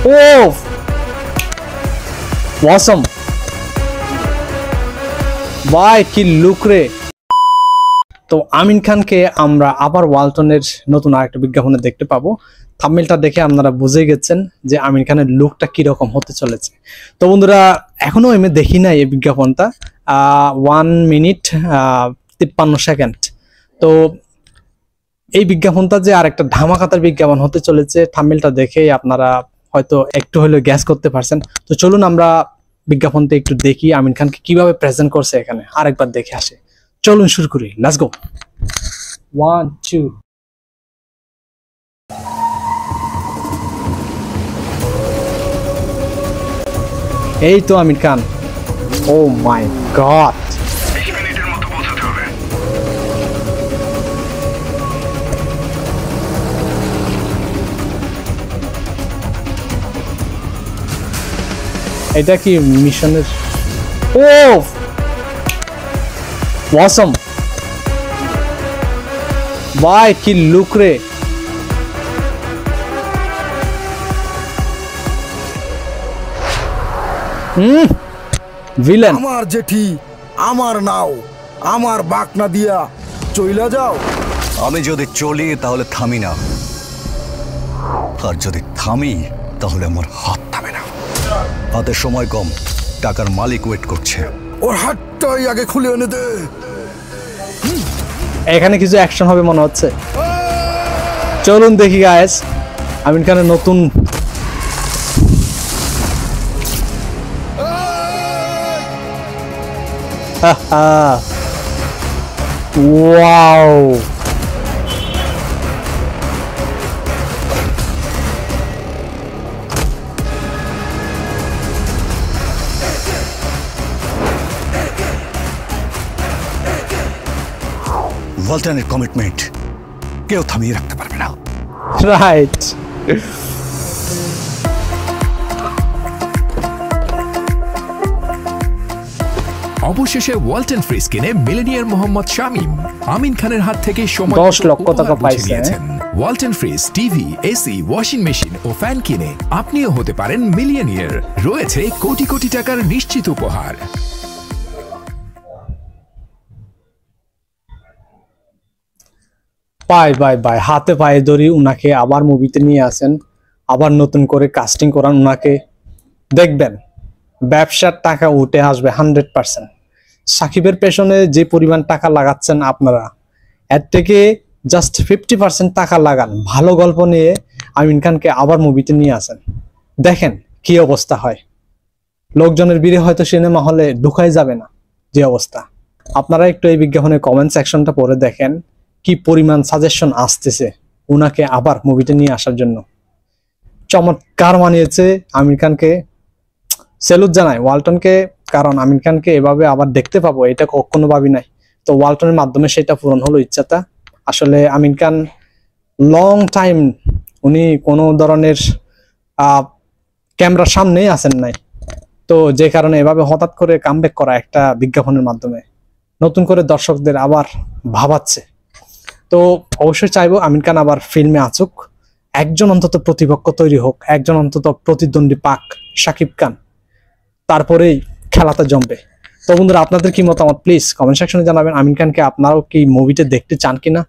ওহ অসম ভাই, কি লুক রে। তো আমিন খানকে আমরা আবার ওয়ালটনের নতুন আরেকটা বিজ্ঞাপনে দেখতে পাবো। থাম্বনেলটা দেখে আপনারা বুঝে গেছেন যে আমিন খানের লুকটা কিরকম হতে চলেছে। তো বন্ধুরা, এখনো আমি দেখি নাই এই বিজ্ঞাপনটা। 1 মিনিট 53 সেকেন্ড। তো এই বিজ্ঞাপনটা যে আর একটা ধামাকাতার বিজ্ঞাপন হতে চলেছে, থাম্বনেলটা দেখে আপনারা হয়তো একটু হলেও গ্যাস করতে পারছেন। তো চলুন আমরা বিজ্ঞাপনটা একটু দেখি আমিন খানকে কিভাবে প্রেজেন্ট করছে এখানে, আরেকবার দেখে আসে। চলুন শুরু করি, লেটস গো। 1 2 এই তো আমির খান। ও মাই গড, এটা কি মিশনের? ও অসম ভাই, কি লুক রে। ভিলেন। আমার জেঠি, আমার নাও, আমার বাকনা দিয়া চইলা যাও। আমি যদি চলি তাহলে থামি না, আর যদি থামি তাহলে আমার হাত থামে না। হাতে সময় কম, টাকার মালিক ওয়েট করছে। ওর হাতটাই আগে খুলে এনে দে। এখানে কিছু অ্যাকশন হবে মনে হচ্ছে। চলুন দেখি গাইস আমিন খানের নতুন। ওয়াও, ওয়ালটনের কমিটমেন্ট কেউ থামিয়ে রাখতে পারবে না। রাইট। অবশেষে ওয়ালটন ফ্রিজ কিনে মিলেনিয়ার মোহাম্মদ শামীম আমিন খানের হাত থেকে 10 লক্ষ টাকা পাইছে। Walton fridge, TV, AC, washing machine ও ফ্যান কিনে আপনিও হতে পারেন মিলিয়নিয়ার। রয়েছে কোটি কোটি টাকার নিশ্চিত উপহার। বাই হাতে পায়ে ধরি উনাকে আবার মুভিতে নিয়ে আসেন, আবার নতুন করে কাস্টিং করান উনাকে। দেখবেন ব্যবসার টাকা উঠে আসবে 100%। সাকিবের পেছনে যে পরিমাণ টাকা লাগাচ্ছেন আপনারা, এর থেকে জাস্ট 50% টাকা লাগান, ভালো গল্প নিয়ে আমিন খানকে আবার মুভিতে নিয়ে আসেন। দেখেন কি অবস্থা হয়। লোকজনের ভিড়ে হয়তো সিনেমা হলে ঢুকাই যাবে না যে অবস্থা। আপনারা একটু এই বিজ্ঞাপনের কমেন্ট সেকশনটা পড়ে দেখেন কি পরিমাণ সাজেশন আসতেছে উনাকে আবার মুভিতে নিয়ে আসার জন্য। চমৎকার মানিয়েছে আমির খানকে। স্যালুট জানাই ওয়ালটনকে, কারণ আমির খানকে এভাবে আবার দেখতে পাবো এটা কখনো ভাবি নাই। তো ওয়ালটনের মাধ্যমে সেটা পূরণ হলো ইচ্ছাটা। আসলে আমির খান লং টাইম উনি কোনো ধরনের ক্যামেরার সামনেই আসেন নাই। তো যে কারণে এভাবে হঠাৎ করে কামব্যাক করা একটা বিজ্ঞাপনের মাধ্যমে নতুন করে দর্শকদের আবার ভাবাচ্ছে। তো অবশ্যই চাইবো আমির খান আবার ফিল্মে আসুক, একজন অন্তত প্রতিপক্ষ তৈরি হোক, একজন অন্তত প্রতিদ্বন্দ্বী পাক শাকিব খান, তারপরেই খেলাতে জমবে। তো বন্ধুরা, আপনাদের কি মতামত প্লিজ কমেন্ট সেকশনে জানাবেন। আমির খানকে আপনারাও কি মুভিতে দেখতে চান কিনা?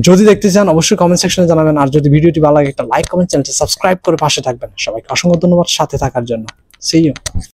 যদি দেখতে চান অবশ্যই কমেন্ট সেকশনে জানাবেন। আর যদি ভিডিওটি ভালো লাগে একটা লাইক কমেন্ট, চ্যানেলটি সাবস্ক্রাইব করে পাশে থাকবেন। সবাইকে অসংখ্য ধন্যবাদ সাথে থাকার জন্য। See you.